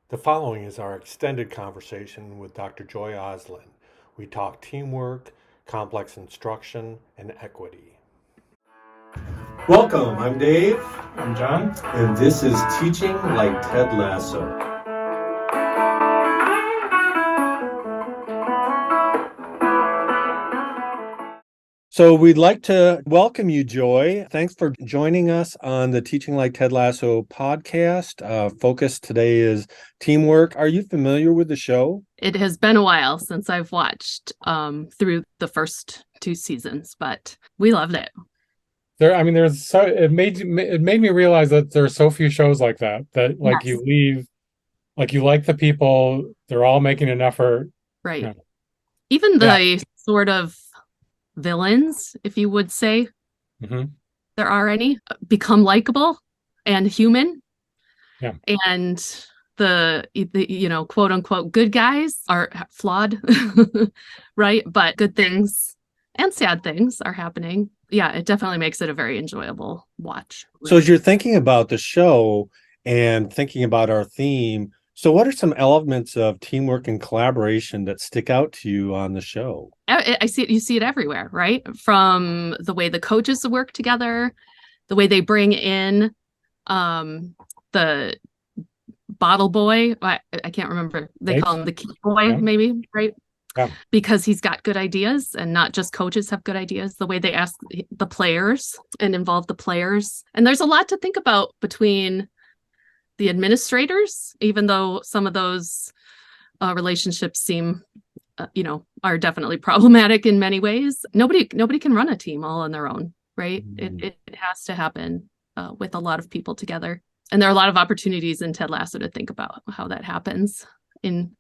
The following is our extended conversation with Dr. Joy Oslund. We talk teamwork, complex instruction, and equity. Welcome, I'm Dave. I'm John. And this is Teaching Like Ted Lasso. So we'd like to welcome you, Joy. Thanks for joining us on the Teaching Like Ted Lasso podcast. Focus today is teamwork. Are you familiar with the show? It has been a while since I've watched through the first two seasons, but we loved it. It made me realize that there are so few shows like that like Yes. you leave, like you like the people, they're all making an effort. Right. Yeah. Even the sort of villains, if you would say, there are any, become likable and human. Yeah. And the quote unquote good guys are flawed, right? But good things and sad things are happening. Yeah, it definitely makes it a very enjoyable watch. So as you're thinking about the show and thinking about our theme, so what are some elements of teamwork and collaboration that stick out to you on the show? I see it, you see it everywhere, right? From the way the coaches work together, the way they bring in the bottle boy. I can't remember. They call him the key boy, maybe, right? Yeah. Because he's got good ideas, and not just coaches have good ideas. The way they ask the players and involve the players. And there's a lot to think about between the administrators, even though some of those relationships seem, are definitely problematic in many ways. Nobody can run a team all on their own, right? It has to happen with a lot of people together. And there are a lot of opportunities in Ted Lasso to think about how that happens in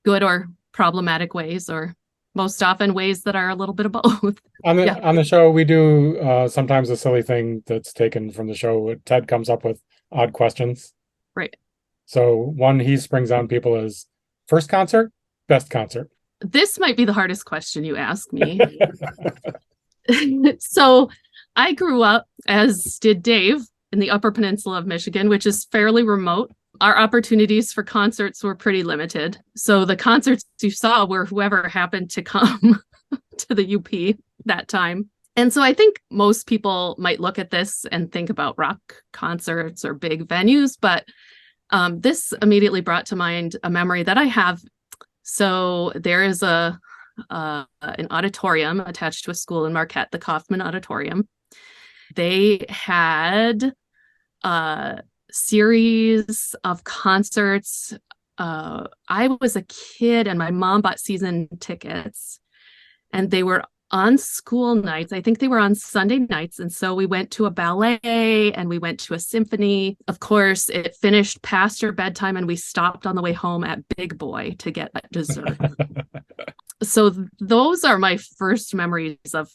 good or problematic ways, or most often ways that are a little bit of both. On the show, we do sometimes a silly thing that's taken from the show. Ted comes up with odd questions. Right. So one he springs on people is first concert, best concert. This might be the hardest question you ask me. So I grew up, as did Dave, in the Upper Peninsula of Michigan, which is fairly remote. Our opportunities for concerts were pretty limited. So the concerts you saw were whoever happened to come to the UP that time. And so I think most people might look at this and think about rock concerts or big venues, but this immediately brought to mind a memory that I have. So there is an auditorium attached to a school in Marquette, the Kaufman Auditorium. They had a series of concerts. I was a kid and my mom bought season tickets, and they were on school nights. I think they were on Sunday nights. And so we went to a ballet and we went to a symphony. Of course, it finished past our bedtime and we stopped on the way home at Big Boy to get dessert. So those are my first memories of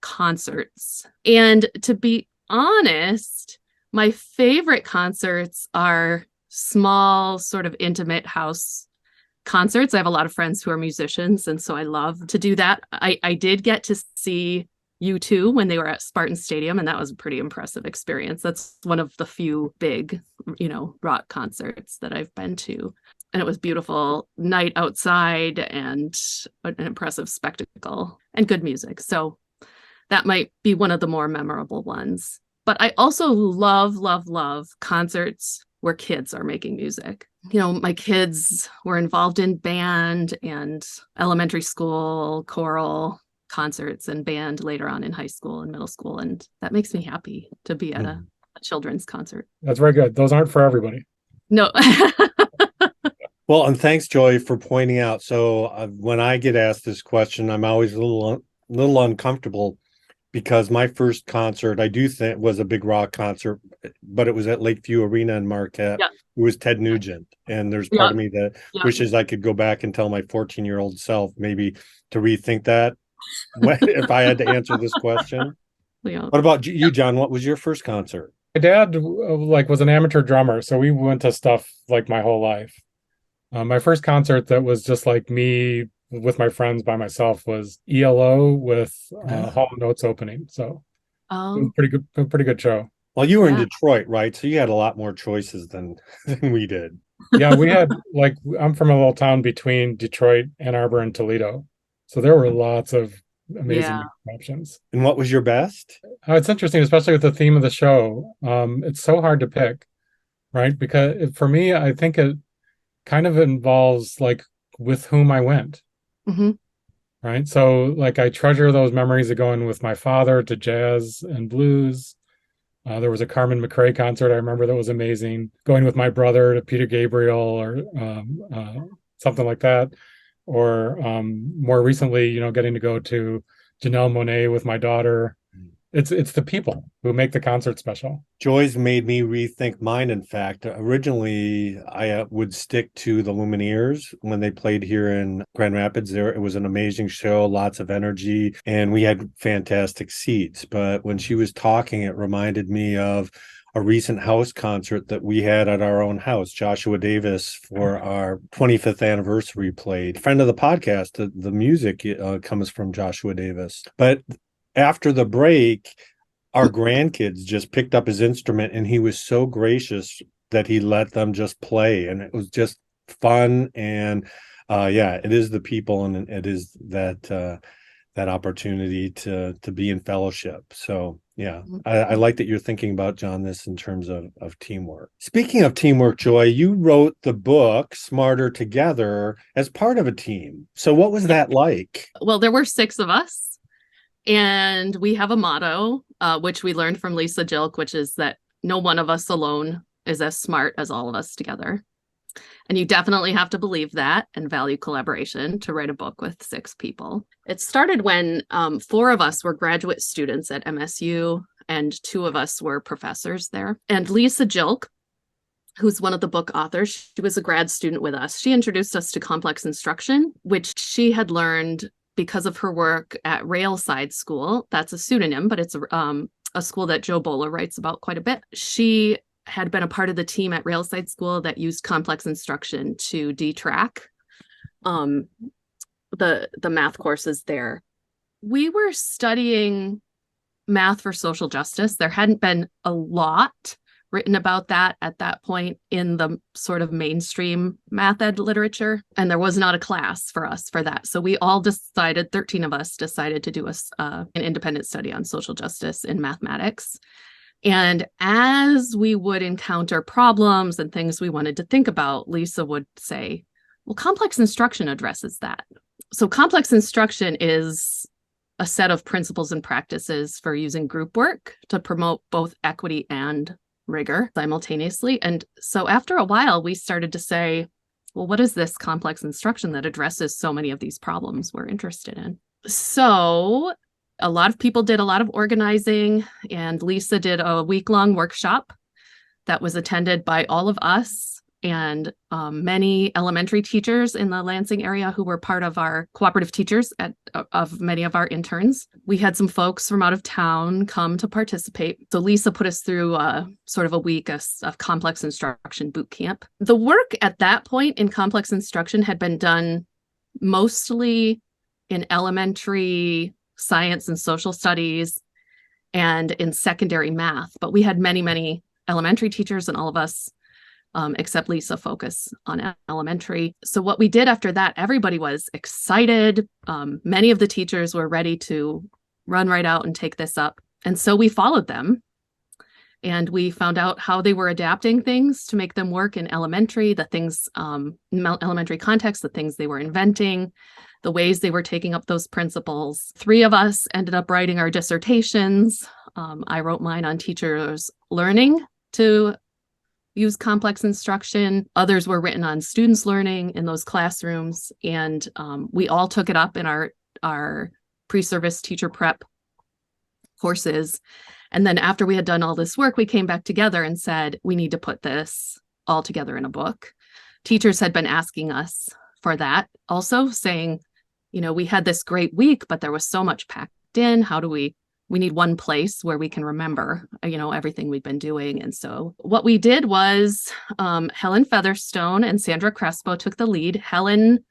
concerts. And to be honest, my favorite concerts are small, sort of intimate house concerts. I have a lot of friends who are musicians, and so I love to do that. I did get to see U2 when they were at Spartan Stadium, and that was a pretty impressive experience. That's one of the few big, rock concerts that I've been to. And it was beautiful night outside and an impressive spectacle and good music. So that might be one of the more memorable ones. But I also love, love, love concerts where kids are making music. My kids were involved in band and elementary school, choral concerts and band later on in high school and middle school. And that makes me happy to be at a children's concert. That's very good. Those aren't for everybody. No. Well, and thanks, Joy, for pointing out. So when I get asked this question, I'm always a little uncomfortable, because my first concert, I do think, was a big rock concert, but it was at Lakeview Arena in Marquette. Yeah. It was Ted Nugent. And there's part of me that wishes I could go back and tell my 14-year-old self maybe to rethink that if I had to answer this question. Yeah. What about you, John? What was your first concert? My dad was an amateur drummer, so we went to stuff like my whole life. My first concert that was just like me with my friends by myself was ELO with Hall & Oates opening. So it was pretty good show. Well, you were in Detroit, right? So you had a lot more choices than we did. Yeah, we had like I'm from a little town between Detroit, Ann Arbor, and Toledo. So there were lots of amazing Yeah. music options. And what was your best? It's interesting, especially with the theme of the show. It's so hard to pick, right? Because for me, I think it kind of involves like with whom I went, Hmm. right? So like I treasure those memories of going with my father to jazz and blues. There was a Carmen McRae concert I remember that was amazing. Going with my brother to Peter Gabriel or something like that, or more recently, getting to go to Janelle Monáe with my daughter. It's the people who make the concert special. Joy's made me rethink mine. In fact, originally I would stick to the Lumineers when they played here in Grand Rapids. There, it was an amazing show, lots of energy, and we had fantastic seats. But when she was talking, it reminded me of a recent house concert that we had at our own house. Joshua Davis, for our 25th anniversary, played. Friend of the podcast, the music comes from Joshua Davis. But after the break, our grandkids just picked up his instrument, and he was so gracious that he let them just play, and it was just fun. And yeah, it is the people, and it is that opportunity to be in fellowship. So yeah, I like that you're thinking about, John, this in terms of teamwork. Speaking of teamwork, Joy, you wrote the book Smarter Together as part of a team. So what was that like? Well, there were six of us. And we have a motto, which we learned from Lisa Jilk, which is that no one of us alone is as smart as all of us together. And you definitely have to believe that and value collaboration to write a book with six people. It started when four of us were graduate students at MSU and two of us were professors there. And Lisa Jilk, who's one of the book authors, she was a grad student with us. She introduced us to complex instruction, which she had learned because of her work at Railside School. That's a pseudonym, but it's a school that Joe Bola writes about quite a bit. She had been a part of the team at Railside School that used complex instruction to detrack the math courses there. We were studying math for social justice. There hadn't been a lot written about that at that point in the sort of mainstream math ed literature. And there was not a class for us for that. So we all decided, 13 of us decided to do an independent study on social justice in mathematics. And as we would encounter problems and things we wanted to think about, Lisa would say, well, complex instruction addresses that. So complex instruction is a set of principles and practices for using group work to promote both equity and rigor simultaneously. And so after a while, we started to say, well, what is this complex instruction that addresses so many of these problems we're interested in? So a lot of people did a lot of organizing, and Lisa did a week-long workshop that was attended by all of us and many elementary teachers in the Lansing area who were part of our cooperative teachers of many of our interns. We had some folks from out of town come to participate. So Lisa put us through sort of a week of complex instruction boot camp. The work at that point in complex instruction had been done mostly in elementary science and social studies and in secondary math, but we had many, many elementary teachers, and all of us except Lisa focus on elementary. So what we did after that, everybody was excited. Many of the teachers were ready to run right out and take this up. And so we followed them and we found out how they were adapting things to make them work in elementary, the things, elementary context, the things they were inventing, the ways they were taking up those principles. Three of us ended up writing our dissertations. I wrote mine on teachers learning to use complex instruction. Others were written on students learning in those classrooms. And we all took it up in our pre-service teacher prep courses. And then after we had done all this work, we came back together and said, we need to put this all together in a book. Teachers had been asking us for that also, saying, we had this great week, but there was so much packed in. How do we need one place where we can remember, everything we've been doing. And so what we did was Helen Featherstone and Sandra Crespo took the lead. Helen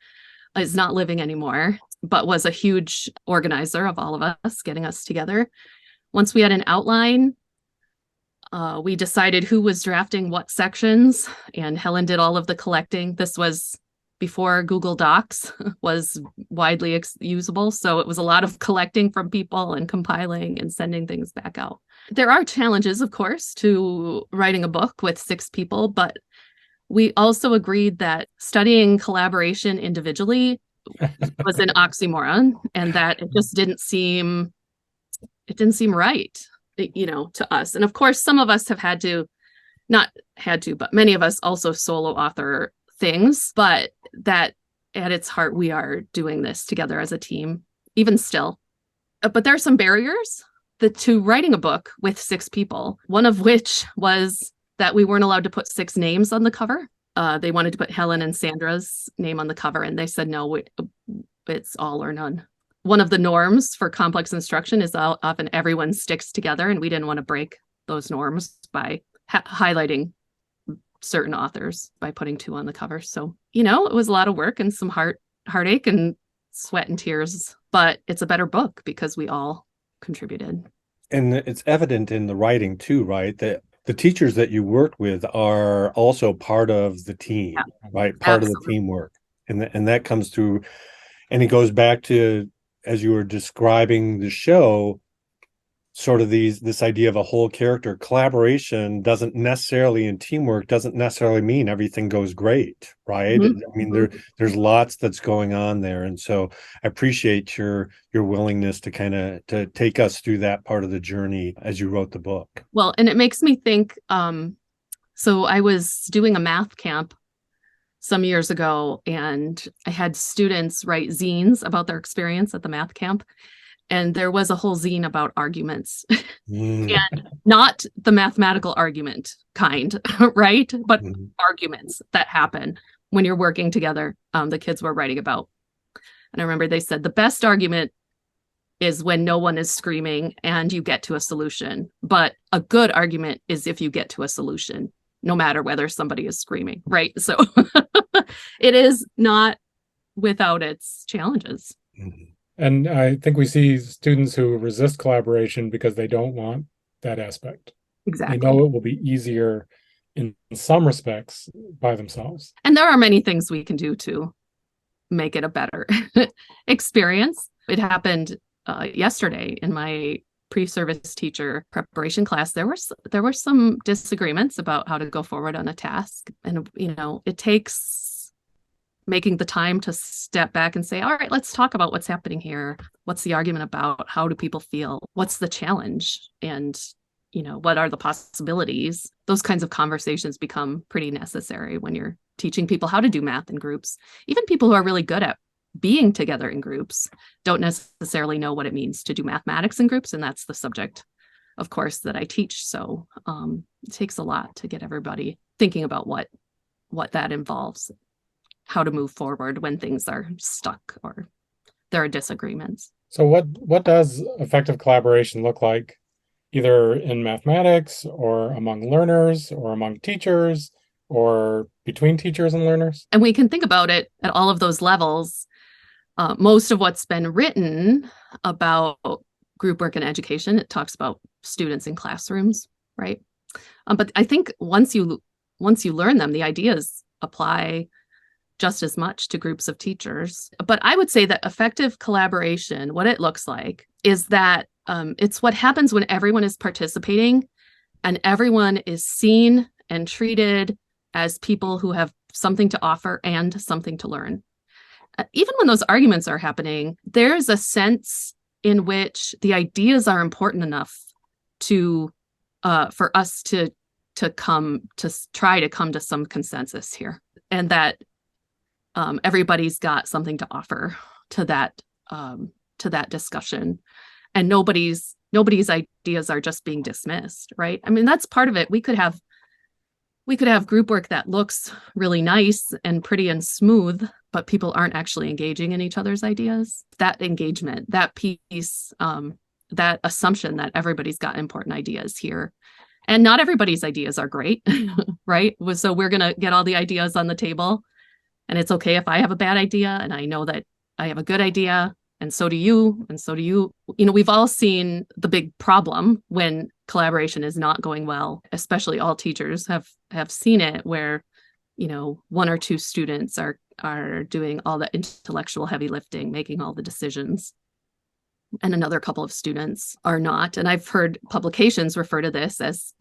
is not living anymore, but was a huge organizer of all of us, getting us together. Once we had an outline, We decided who was drafting what sections, and Helen did all of the collecting. This was before Google Docs was widely usable, so it was a lot of collecting from people and compiling and sending things back out. There are challenges, of course, to writing a book with 6 people, but we also agreed that studying collaboration individually was an oxymoron, and that it just didn't seem right, to us. And of course, some of us have but many of us also solo author things, but that at its heart, we are doing this together as a team, even still. But there are some barriers to writing a book with 6 people, one of which was that we weren't allowed to put 6 names on the cover. They wanted to put Helen and Sandra's name on the cover, and they said, no, it's all or none. One of the norms for complex instruction is often everyone sticks together, and we didn't want to break those norms by highlighting certain authors by putting 2 on the cover. So, it was a lot of work and some heartache and sweat and tears, but it's a better book because we all contributed. And it's evident in the writing too, right? That the teachers that you worked with are also part of the team, right? Part Absolutely. of the teamwork. And that comes through, and it goes back to, as you were describing the show, sort of this idea of a whole character. Collaboration doesn't necessarily, in teamwork, doesn't necessarily mean everything goes great, right? Mm-hmm. I mean, there's lots that's going on there. And so I appreciate your willingness to take us through that part of the journey as you wrote the book. Well, and it makes me think, so I was doing a math camp some years ago, and I had students write zines about their experience at the math camp. And there was a whole zine about arguments, and not the mathematical argument kind, right? But arguments that happen when you're working together. The kids were writing about. And I remember they said the best argument is when no one is screaming and you get to a solution. But a good argument is if you get to a solution, no matter whether somebody is screaming, right? So it is not without its challenges. Mm-hmm. And I think we see students who resist collaboration because they don't want that aspect. Exactly. They know it will be easier in some respects by themselves. And there are many things we can do to make it a better experience. It happened yesterday in my pre-service teacher preparation class. There were some disagreements about how to go forward on a task. And, it takes making the time to step back and say, all right, let's talk about what's happening here. What's the argument about? How do people feel? What's the challenge? And, what are the possibilities? Those kinds of conversations become pretty necessary when you're teaching people how to do math in groups. Even people who are really good at being together in groups don't necessarily know what it means to do mathematics in groups. And that's the subject, of course, that I teach. So it takes a lot to get everybody thinking about what that involves. How to move forward when things are stuck or there are disagreements. So what does effective collaboration look like, either in mathematics or among learners or among teachers or between teachers and learners? And we can think about it at all of those levels. Most of what's been written about group work in education, it talks about students in classrooms, right? But I think once you learn them, the ideas apply just as much to groups of teachers. But I would say that effective collaboration, what it looks like, is that it's what happens when everyone is participating and everyone is seen and treated as people who have something to offer and something to learn. Even when those arguments are happening, there's a sense in which the ideas are important enough to for us to try to come to some consensus here, and that everybody's got something to offer to that discussion, and nobody's ideas are just being dismissed, right? I mean, that's part of it. We could have group work that looks really nice and pretty and smooth, but people aren't actually engaging in each other's ideas. That engagement, that piece, that assumption that everybody's got important ideas here. And not everybody's ideas are great, right? So we're going to get all the ideas on the table. And it's okay if I have a bad idea and I know that I have a good idea, and so do you, and so do you. We've all seen the big problem when collaboration is not going well, especially all teachers have seen it, where, one or two students are doing all the intellectual heavy lifting, making all the decisions, and another couple of students are not. And I've heard publications refer to this as,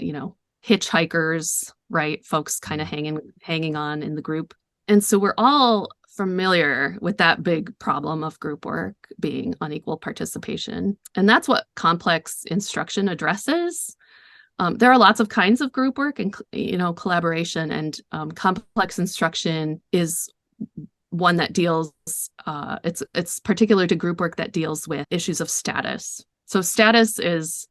hitchhikers, right? Folks kind of hanging on in the group. And so we're all familiar with that big problem of group work being unequal participation. And that's what complex instruction addresses. There are lots of kinds of group work and, collaboration, and complex instruction is one that deals, it's particular to group work that deals with issues of status. So status is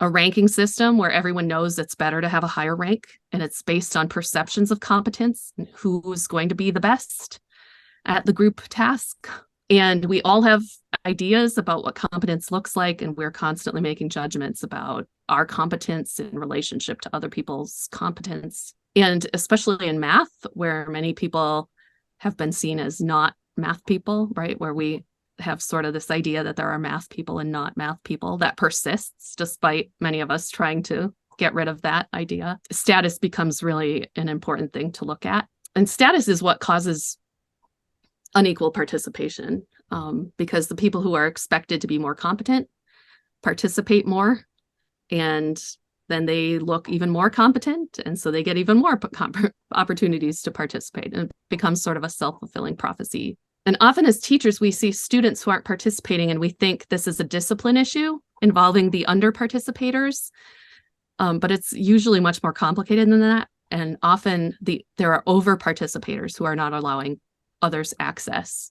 a ranking system where everyone knows it's better to have a higher rank, and it's based on perceptions of competence and who's going to be the best at the group task. And we all have ideas about what competence looks like, and we're constantly making judgments about our competence in relationship to other people's competence. And especially in math, where many people have been seen as not math people, right? Where we have sort of this idea that there are math people and not math people, that persists despite many of us trying to get rid of that idea. Status becomes really an important thing to look at. And status is what causes unequal participation, because the people who are expected to be more competent participate more, and then they look even more competent, and so they get even more opportunities to participate, and it becomes sort of a self-fulfilling prophecy. And often as teachers, we see students who aren't participating, and we think this is a discipline issue involving the under-participators, but it's usually much more complicated than that. And often there are over-participators who are not allowing others access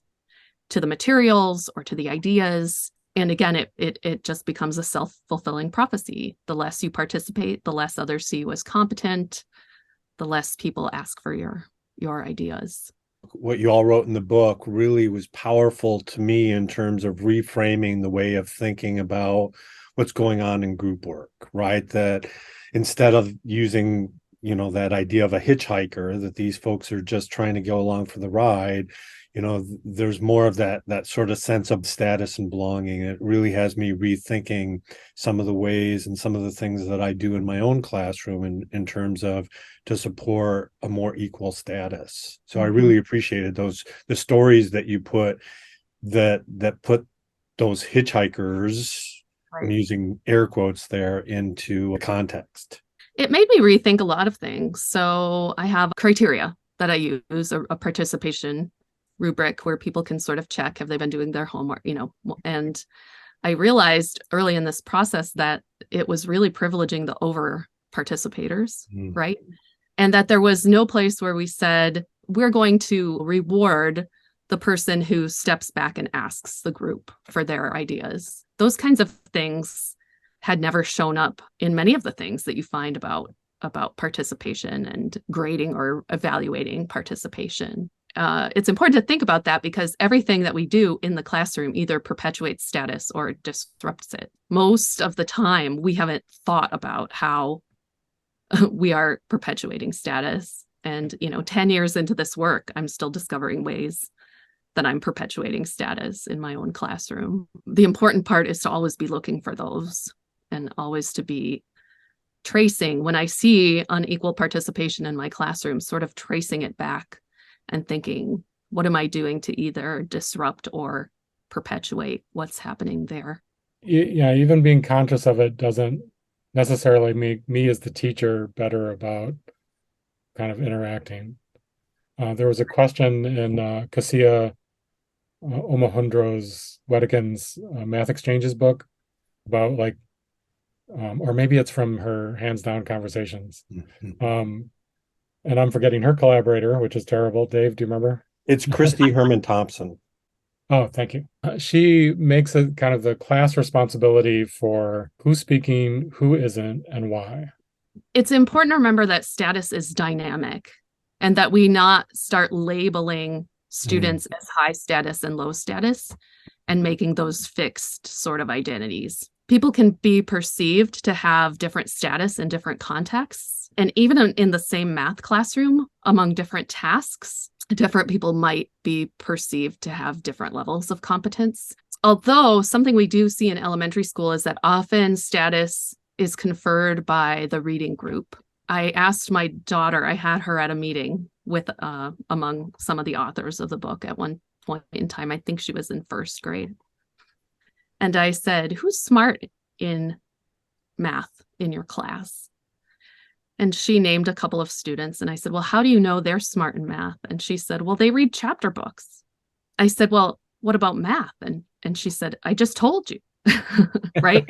to the materials or to the ideas. And again, it just becomes a self-fulfilling prophecy. The less you participate, the less others see you as competent, the less people ask for your ideas. What you all wrote in the book really was powerful to me in terms of reframing the way of thinking about what's going on in group work, right? That instead of using, that idea of a hitchhiker, that these folks are just trying to go along for the ride, there's more of that sort of sense of status and belonging. It really has me rethinking some of the ways and some of the things that I do in my own classroom in terms of to support a more equal status. So I really appreciated the stories that you put that put those hitchhikers, Right. I'm using air quotes there, into context. It made me rethink a lot of things. So I have criteria that I use, a participation rubric where people can sort of check, have they been doing their homework, and I realized early in this process that it was really privileging the over participators, right? And that there was no place where we said, we're going to reward the person who steps back and asks the group for their ideas. Those kinds of things had never shown up in many of the things that you find about participation and grading or evaluating participation. It's important to think about that because everything that we do in the classroom either perpetuates status or disrupts it. Most of the time, we haven't thought about how we are perpetuating status. And, 10 years into this work, I'm still discovering ways that I'm perpetuating status in my own classroom. The important part is to always be looking for those and always to be tracing. When I see unequal participation in my classroom, sort of tracing it back and thinking, what am I doing to either disrupt or perpetuate what's happening there? Yeah, even being conscious of it doesn't necessarily make me as the teacher better about kind of interacting. There was a question in Cassia Omohundro's Wedekin's Math Exchanges book about or maybe it's from her Hands Down Conversations. And I'm forgetting her collaborator, which is terrible. Dave, do you remember? It's Christy Herman Thompson. Oh, thank you. She makes it kind of the class responsibility for who's speaking, who isn't, and why. It's important to remember that status is dynamic and that we not start labeling students as high status and low status and making those fixed sort of identities. People can be perceived to have different status in different contexts. And even in the same math classroom, among different tasks, different people might be perceived to have different levels of competence. Although something we do see in elementary school is that often status is conferred by the reading group. I asked my daughter, I had her at a meeting with among some of the authors of the book at one point in time. I think she was in first grade. And I said, who's smart in math in your class? And she named a couple of students. And I said, well, how do you know they're smart in math? And she said, well, they read chapter books. I said, well, what about math? And she said, I just told you, right?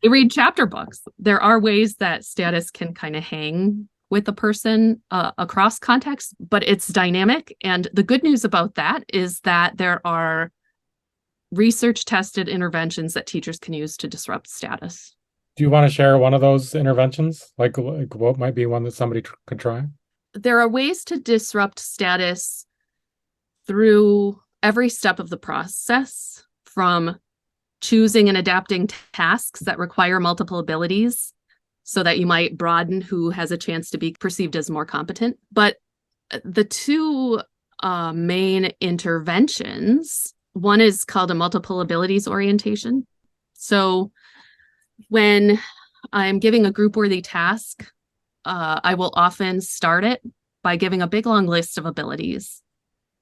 They read chapter books. There are ways that status can kind of hang with a person across contexts, but it's dynamic. And the good news about that is that there are research tested interventions that teachers can use to disrupt status. Do you want to share one of those interventions? Like what might be one that somebody could try? There are ways to disrupt status through every step of the process, from choosing and adapting tasks that require multiple abilities so that you might broaden who has a chance to be perceived as more competent. But the two main interventions, one is called a multiple abilities orientation. So when I'm giving a group worthy task, I will often start it by giving a big long list of abilities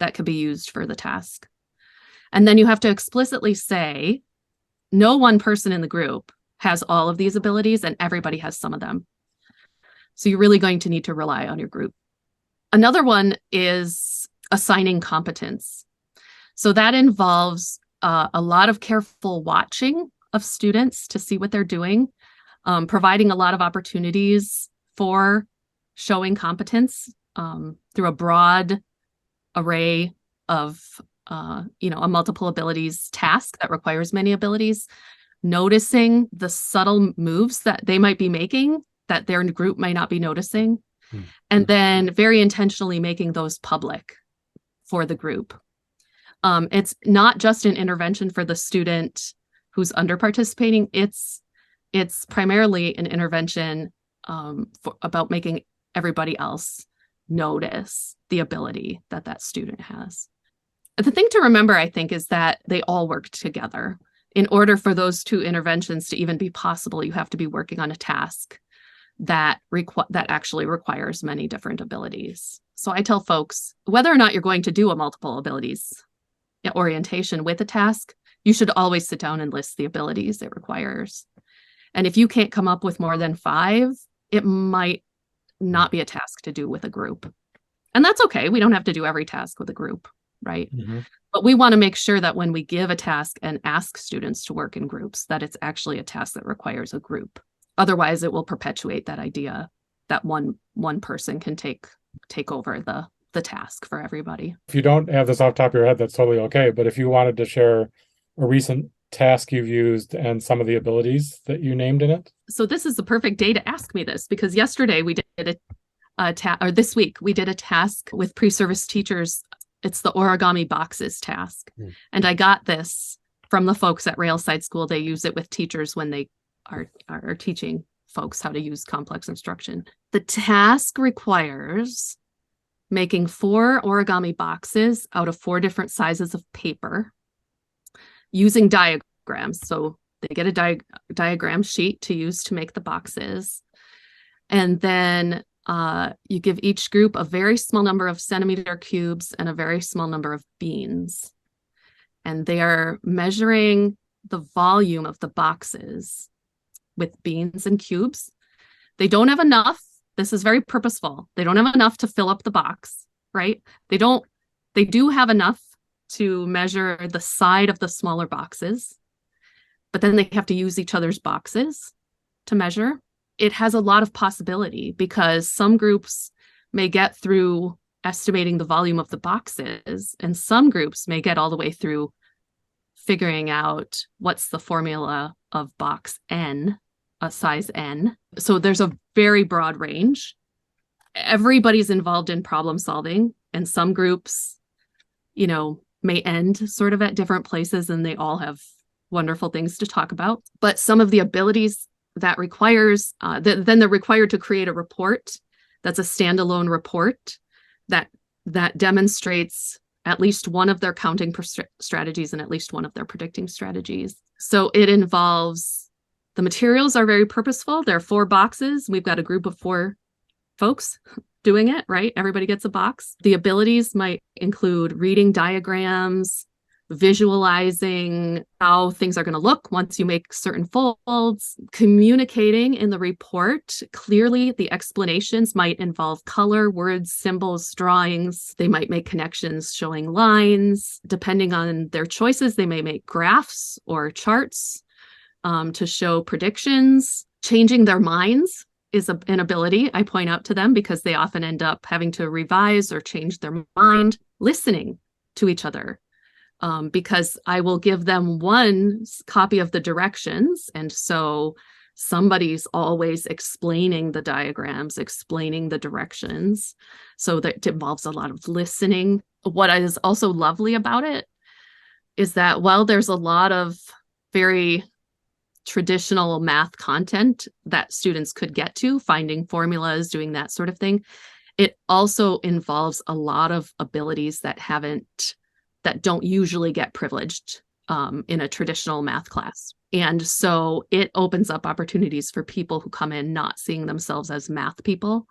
that could be used for the task. And then you have to explicitly say, no one person in the group has all of these abilities and everybody has some of them. So you're really going to need to rely on your group. Another one is assigning competence. So that involves a lot of careful watching of students to see what they're doing, providing a lot of opportunities for showing competence through a broad array of a multiple abilities task that requires many abilities, noticing the subtle moves that they might be making that their group might not be noticing, and then very intentionally making those public for the group. It's not just an intervention for the student who's under participating. It's primarily an intervention about making everybody else notice the ability that student has. The thing to remember, I think, is that they all work together. In order for those two interventions to even be possible, you have to be working on a task that actually requires many different abilities. So I tell folks, whether or not you're going to do a multiple abilities orientation with a task, you should always sit down and list the abilities it requires. And if you can't come up with more than 5, it might not be a task to do with a group. And that's okay. We don't have to do every task with a group, right? Mm-hmm. But we want to make sure that when we give a task and ask students to work in groups, that it's actually a task that requires a group. Otherwise, it will perpetuate that idea that one person can take over the task for everybody. If you don't have this off the top of your head, that's totally okay. But if you wanted to share a recent task you've used and some of the abilities that you named in it. So this is the perfect day to ask me this, because yesterday we did this week we did a task with pre-service teachers. It's the origami boxes task. And I got this from the folks at Railside School. They use it with teachers when they are teaching folks how to use complex instruction. The task requires making 4 origami boxes out of 4 different sizes of paper using diagrams. So they get a diagram sheet to use to make the boxes. And then you give each group a very small number of centimeter cubes and a very small number of beans. And they are measuring the volume of the boxes with beans and cubes. They don't have enough. This is very purposeful. They don't have enough to fill up the box, right? They do have enough to measure the side of the smaller boxes, but then they have to use each other's boxes to measure. It has a lot of possibility because some groups may get through estimating the volume of the boxes, and some groups may get all the way through figuring out what's the formula of box N, a size N. So there's a very broad range. Everybody's involved in problem solving, and some groups, may end sort of at different places, and they all have wonderful things to talk about. But some of the abilities that requires, then they're required to create a report that's a standalone report that demonstrates at least one of their counting strategies and at least one of their predicting strategies. So it involves The materials are very purposeful. There are 4 boxes. We've got a group of 4 folks doing it, right? Everybody gets a box. The abilities might include reading diagrams, visualizing how things are going to look once you make certain folds, communicating in the report. Clearly, the explanations might involve color, words, symbols, drawings. They might make connections showing lines. Depending on their choices, they may make graphs or charts to show predictions. Changing their minds is an ability I point out to them because they often end up having to revise or change their mind. Listening to each other. Because I will give them one copy of the directions. And so somebody's always explaining the diagrams, explaining the directions. So that it involves a lot of listening. What is also lovely about it is that while there's a lot of very traditional math content that students could get to, finding formulas, doing that sort of thing, it also involves a lot of abilities that don't usually get privileged in a traditional math class. And so it opens up opportunities for people who come in not seeing themselves as math people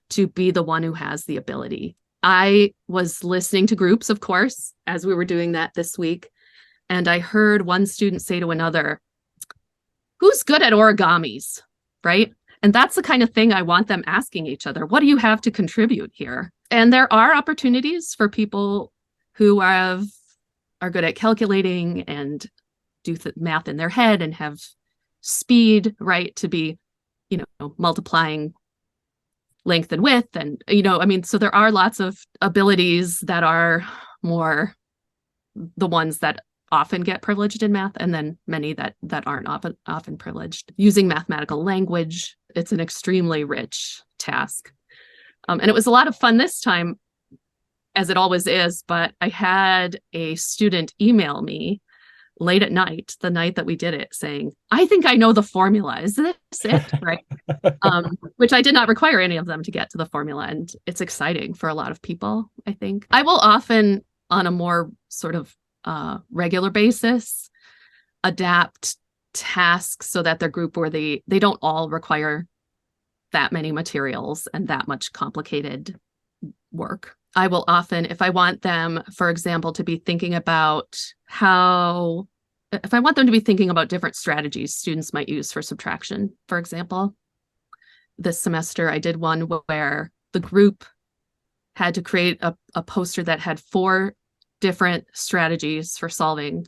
to be the one who has the ability. I was listening to groups, of course, as we were doing that this week, and I heard one student say to another, "Who's good at origamis?" Right? And that's the kind of thing I want them asking each other. What do you have to contribute here? And there are opportunities for people who are good at calculating and do math in their head and have speed, right, to be, multiplying length and width. And, so there are lots of abilities that are more the ones that often get privileged in math, and then many that aren't often privileged. Using mathematical language, it's an extremely rich task. And it was a lot of fun this time, as it always is, but I had a student email me late at night, the night that we did it, saying, "I think I know the formula. Is this it?" Right? Which I did not require any of them to get to the formula. And it's exciting for a lot of people, I think. I will often, on a more sort of regular basis, adapt tasks so that they're group worthy. They don't all require that many materials and that much complicated work. I will often, if I want them, for example, to be thinking about if I want them to be thinking about different strategies students might use for subtraction, for example, this semester I did one where the group had to create a poster that had 4 different strategies for solving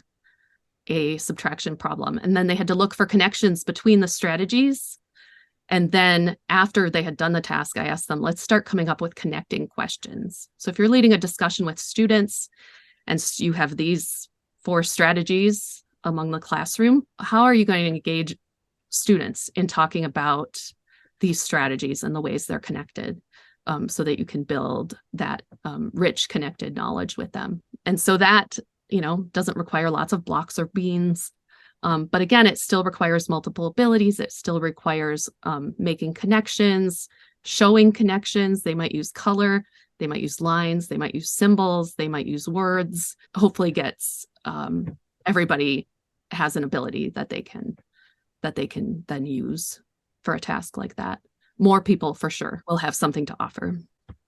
a subtraction problem. And then they had to look for connections between the strategies. And then after they had done the task, I asked them, let's start coming up with connecting questions. So if you're leading a discussion with students and you have these 4 strategies among the classroom, how are you going to engage students in talking about these strategies and the ways they're connected, so that you can build that rich connected knowledge with them? And so that, doesn't require lots of blocks or beans. But again, it still requires multiple abilities. It still requires making connections, showing connections. They might use color, they might use lines, they might use symbols, they might use words. Hopefully gets everybody has an ability that they can then use for a task like that. More people for sure will have something to offer.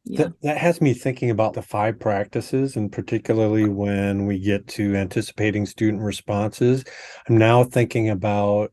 Yeah. That has me thinking about the 5 practices, and particularly when we get to anticipating student responses. I'm now thinking about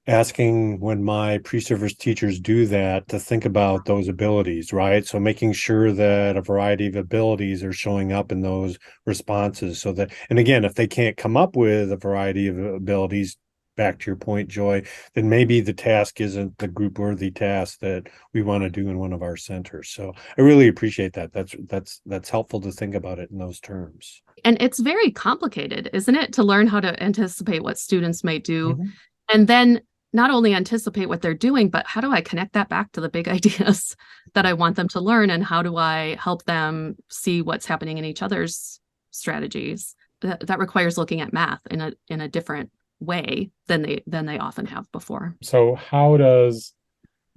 asking, when my pre-service teachers do that, to think about those abilities, right? So making sure that a variety of abilities are showing up in those responses, so that, and again, if they can't come up with a variety of abilities, back to your point, Joy, then maybe the task isn't the group worthy task that we want to do in one of our centers. So I really appreciate that. That's helpful to think about it in those terms. And it's very complicated, isn't it, to learn how to anticipate what students might do, and then not only anticipate what they're doing, but how do I connect that back to the big ideas that I want them to learn, and how do I help them see what's happening in each other's strategies? That requires looking at math in a different way than they often have before. So how does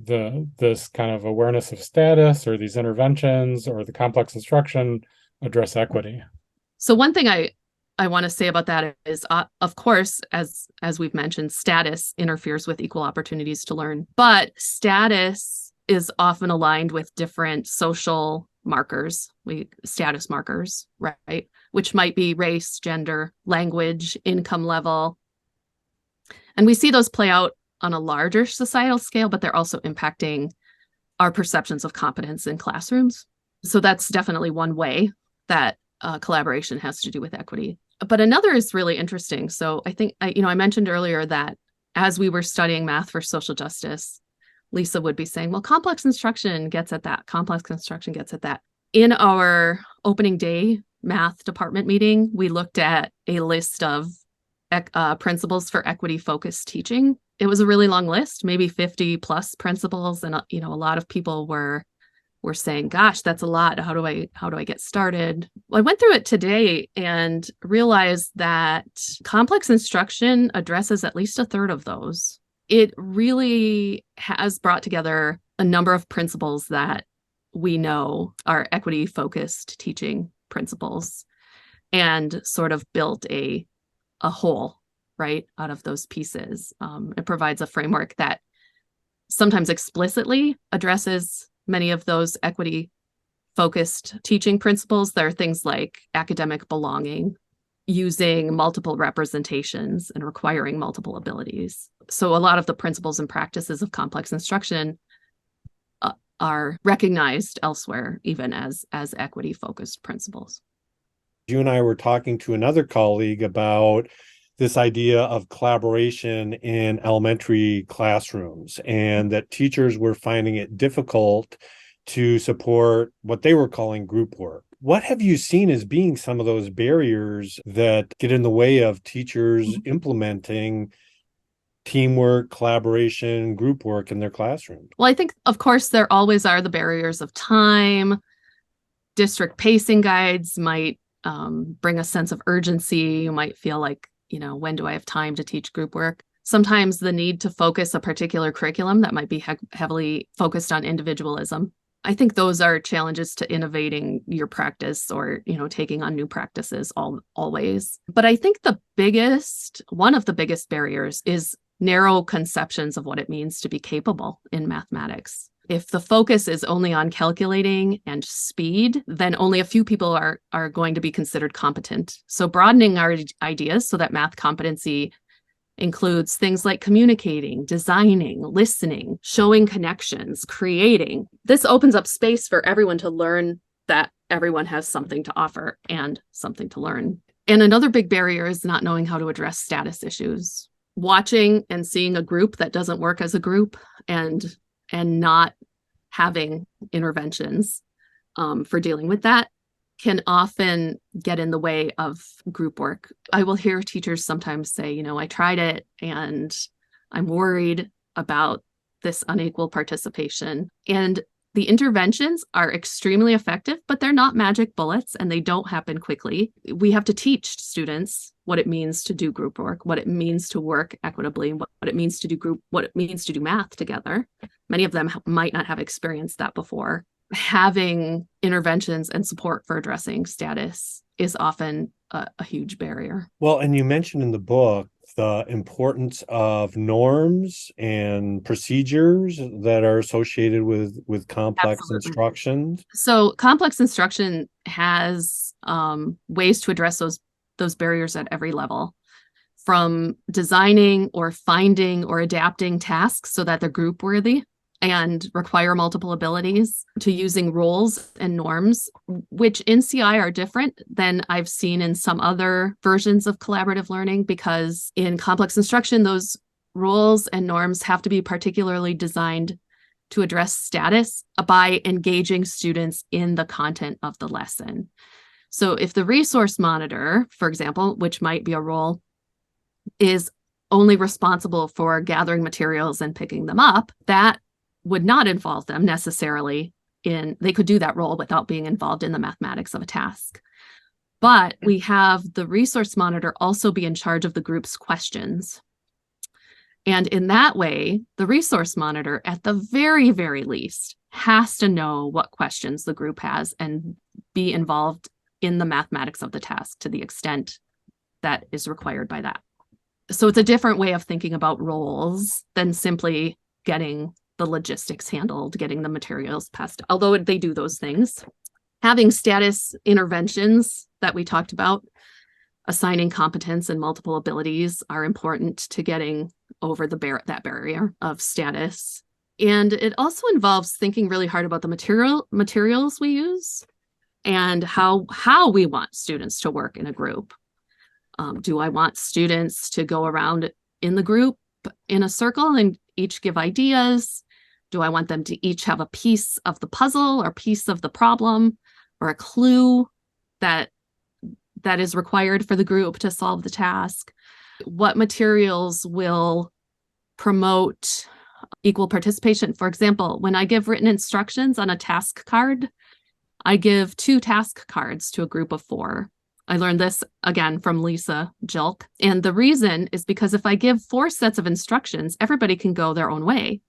this kind of awareness of status, or these interventions, or the complex instruction address equity? So one thing I I want to say about that is, of course, as we've mentioned, status interferes with equal opportunities to learn, but status is often aligned with different social markers, status markers, right? Which might be race, gender, language, income level. And we see those play out on a larger societal scale, but they're also impacting our perceptions of competence in classrooms. So that's definitely one way that collaboration has to do with equity. But another is really interesting. So I think, I mentioned earlier that as we were studying math for social justice, Lisa would be saying, well, complex instruction gets at that. Complex instruction gets at that. In our opening day math department meeting, we looked at a list of principles for equity-focused teaching. It was a really long list, maybe 50 plus principles. And, a lot of people were saying, gosh, that's a lot. How do I get started? Well, I went through it today and realized that complex instruction addresses at least a third of those. It really has brought together a number of principles that we know are equity-focused teaching principles and sort of built a whole, right, out of those pieces. It provides a framework that sometimes explicitly addresses many of those equity-focused teaching principles. There are things like academic belonging, using multiple representations and requiring multiple abilities. So a lot of the principles and practices of complex instruction are recognized elsewhere, even as equity-focused principles. You and I were talking to another colleague about this idea of collaboration in elementary classrooms, and that teachers were finding it difficult to support what they were calling group work. What have you seen as being some of those barriers that get in the way of teachers implementing teamwork, collaboration, group work in their classroom? Well, I think, of course, there always are the barriers of time. District pacing guides might bring a sense of urgency. You might feel like, when do I have time to teach group work? Sometimes the need to focus a particular curriculum that might be heavily focused on individualism. I think those are challenges to innovating your practice or, taking on new practices always. But I think one of the biggest barriers is narrow conceptions of what it means to be capable in mathematics. If the focus is only on calculating and speed, then only a few people are going to be considered competent. So broadening our ideas so that math competency includes things like communicating, designing, listening, showing connections, creating. This opens up space for everyone to learn that everyone has something to offer and something to learn. And another big barrier is not knowing how to address status issues. Watching and seeing a group that doesn't work as a group and not having interventions for dealing with that can often get in the way of group work. I will hear teachers sometimes say, I tried it and I'm worried about this unequal participation. And the interventions are extremely effective, but they're not magic bullets and they don't happen quickly. We have to teach students what it means to do group work, what it means to work equitably, what it means to do what it means to do math together. Many of them might not have experienced that before. Having interventions and support for addressing status is often a huge barrier. Well, and you mentioned in the book the importance of norms and procedures that are associated with complex Absolutely. instructions. So complex instruction has ways to address those barriers at every level, from designing or finding or adapting tasks so that they're group worthy and require multiple abilities, to using rules and norms, which in CI are different than I've seen in some other versions of collaborative learning, because in complex instruction, those rules and norms have to be particularly designed to address status by engaging students in the content of the lesson. So if the resource monitor, for example, which might be a role, is only responsible for gathering materials and picking them up, that would not involve them necessarily they could do that role without being involved in the mathematics of a task. But we have the resource monitor also be in charge of the group's questions. And in that way, the resource monitor, at the very, very least, has to know what questions the group has and be involved in the mathematics of the task to the extent that is required by that. So it's a different way of thinking about roles than simply getting the logistics handled, getting the materials passed, although they do those things. Having status interventions that we talked about, assigning competence and multiple abilities are important to getting over that barrier of status. And it also involves thinking really hard about the materials we use and how we want students to work in a group. Do I want students to go around in the group in a circle and each give ideas? Do I want them to each have a piece of the puzzle or piece of the problem or a clue that is required for the group to solve the task? What materials will promote equal participation? For example, when I give written instructions on a task card, I give 2 task cards to a group of 4. I learned this again from Lisa Jilk. And the reason is because if I give 4 sets of instructions, everybody can go their own way.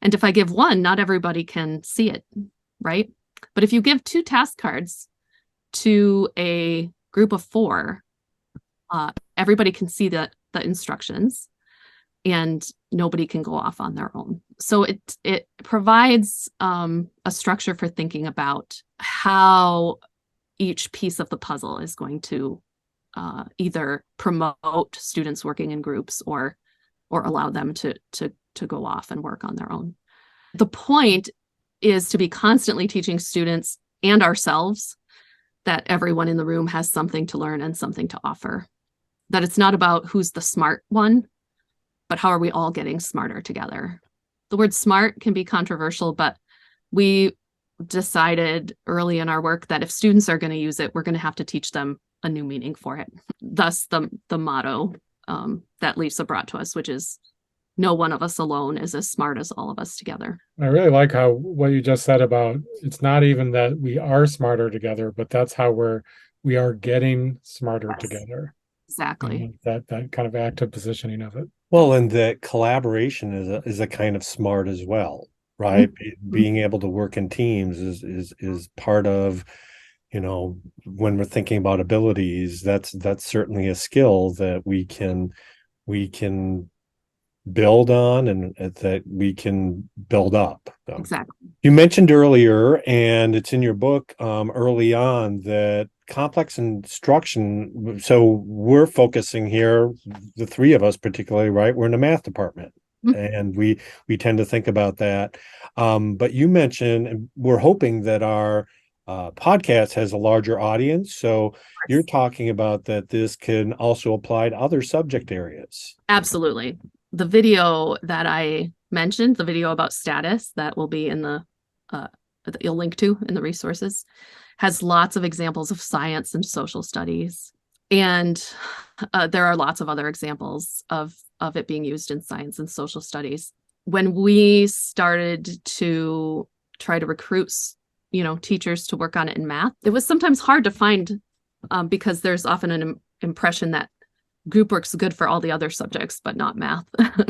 And if I give 1, not everybody can see it, right? But if you give 2 task cards to a group of 4, everybody can see the instructions and nobody can go off on their own. So it provides a structure for thinking about how each piece of the puzzle is going to either promote students working in groups or allow them to go off and work on their own. The point is to be constantly teaching students and ourselves that everyone in the room has something to learn and something to offer. That it's not about who's the smart one, but how are we all getting smarter together? The word smart can be controversial, but we decided early in our work that if students are going to use it, we're going to have to teach them a new meaning for it. Thus the motto that Lisa brought to us, which is no one of us alone is as smart as all of us together. I really like what you just said about it's not even that we are smarter together, but that's how we are getting smarter together. Exactly. That kind of active positioning of it. Well, and that collaboration is a kind of smart as well, right? Mm-hmm. Being able to work in teams is part of, when we're thinking about abilities, that's certainly a skill that we can build on and that we can build up. Exactly. You mentioned earlier, and it's in your book early on, that complex instruction. So we're focusing here, the 3 of us particularly, right? We're in the math department, and we tend to think about that. But you mentioned, and we're hoping that our podcast has a larger audience. So you're talking about that this can also apply to other subject areas. Absolutely. The video that I mentioned, the video about status that will be in that you'll link to in the resources, has lots of examples of science and social studies. And there are lots of other examples of it being used in science and social studies. When we started to try to recruit, teachers to work on it in math, it was sometimes hard to find because there's often an impression that group work's good for all the other subjects, but not math,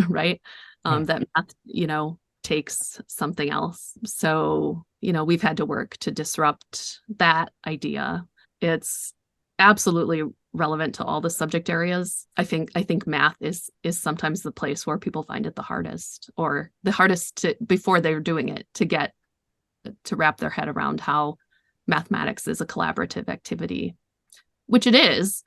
right? That math, takes something else. So, we've had to work to disrupt that idea. It's absolutely relevant to all the subject areas. I think math is sometimes the place where people find it the hardest, or the hardest before they're doing it, to wrap their head around how mathematics is a collaborative activity, which it is.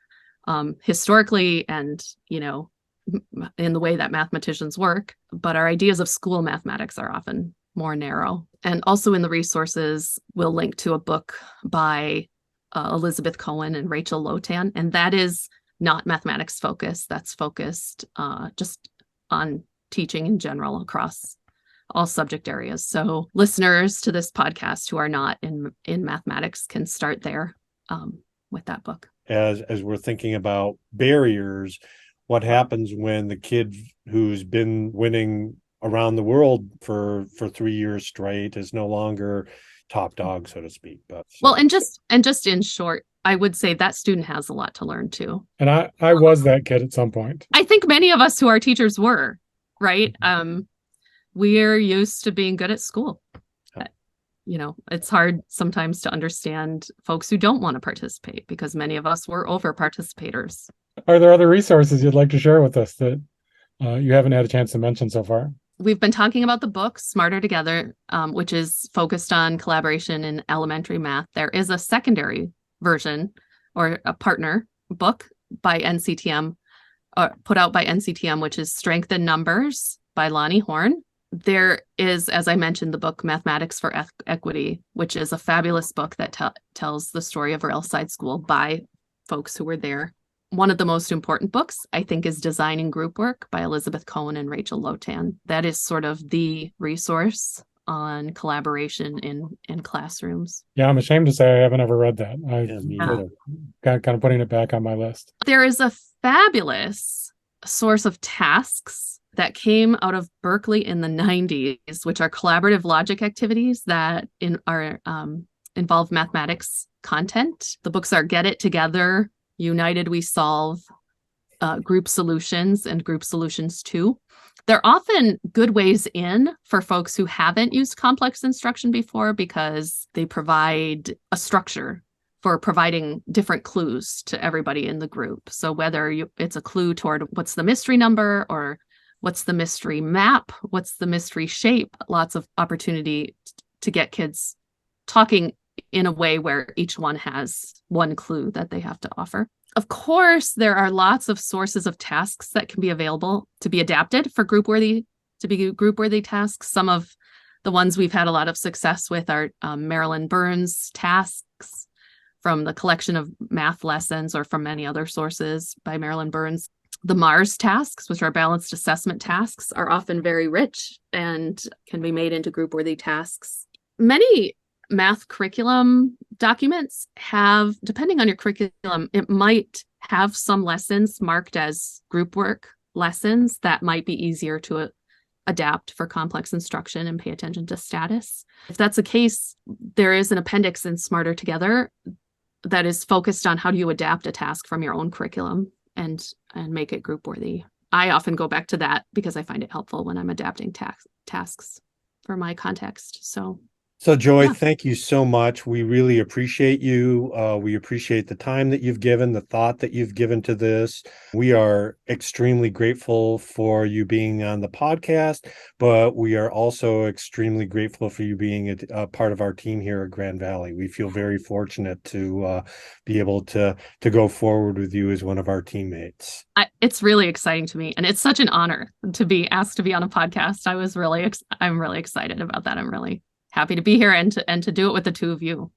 Historically and, in the way that mathematicians work, but our ideas of school mathematics are often more narrow. And also in the resources, we'll link to a book by Elizabeth Cohen and Rachel Lotan, and that is not mathematics focused. That's focused just on teaching in general across all subject areas. So listeners to this podcast who are not in mathematics can start there with that book. As we're thinking about barriers, what happens when the kid who's been winning around the world for 3 years straight is no longer top dog, so to speak? Well, and just in short, I would say that student has a lot to learn too. And I was that kid at some point. I think many of us who are teachers were, right? We're used to being good at school. It's hard sometimes to understand folks who don't want to participate, because many of us were over participators. Are there other resources you'd like to share with us that you haven't had a chance to mention so far? We've been talking about the book Smarter Together, which is focused on collaboration in elementary math. There is a secondary version or a partner book by NCTM, put out by NCTM, which is Strength in Numbers by Lonnie Horn. There is, as I mentioned, the book Mathematics for Equity, which is a fabulous book that tells the story of Railside School by folks who were there. One of the most important books, I think, is Designing Group Work by Elizabeth Cohen and Rachel Lotan. That is sort of the resource on collaboration in classrooms. Yeah, I'm ashamed to say I haven't ever read that. Yeah, me either. Kind of putting it back on my list. There is a fabulous source of tasks that came out of Berkeley in the 90s, which are collaborative logic activities that involve mathematics content. The books are Get It Together, United We Solve, Group Solutions, and Group Solutions 2. They're often good ways in for folks who haven't used complex instruction before because they provide a structure for providing different clues to everybody in the group. So whether it's a clue toward what's the mystery number or what's the mystery map, what's the mystery shape, lots of opportunity to get kids talking in a way where each one has one clue that they have to offer. Of course, there are lots of sources of tasks that can be available to be adapted for group-worthy tasks. Some of the ones we've had a lot of success with are Marilyn Burns tasks from the collection of math lessons or from many other sources by Marilyn Burns. The MARS tasks, which are balanced assessment tasks, are often very rich and can be made into group-worthy tasks. Many math curriculum documents have, depending on your curriculum, it might have some lessons marked as group work lessons that might be easier to adapt for complex instruction and pay attention to status. If that's the case, there is an appendix in Smarter Together that is focused on how do you adapt a task from your own curriculum and make it group worthy. I often go back to that because I find it helpful when I'm adapting tasks for my context. So Joy, Yeah. thank you so much. We really appreciate you. We appreciate the time that you've given, the thought that you've given to this. We are extremely grateful for you being on the podcast, but we are also extremely grateful for you being a part of our team here at Grand Valley. We feel very fortunate to be able to go forward with you as one of our teammates. It's really exciting to me, and it's such an honor to be asked to be on a podcast. I'm really excited about that. I'm really happy to be here and to do it with the two of you.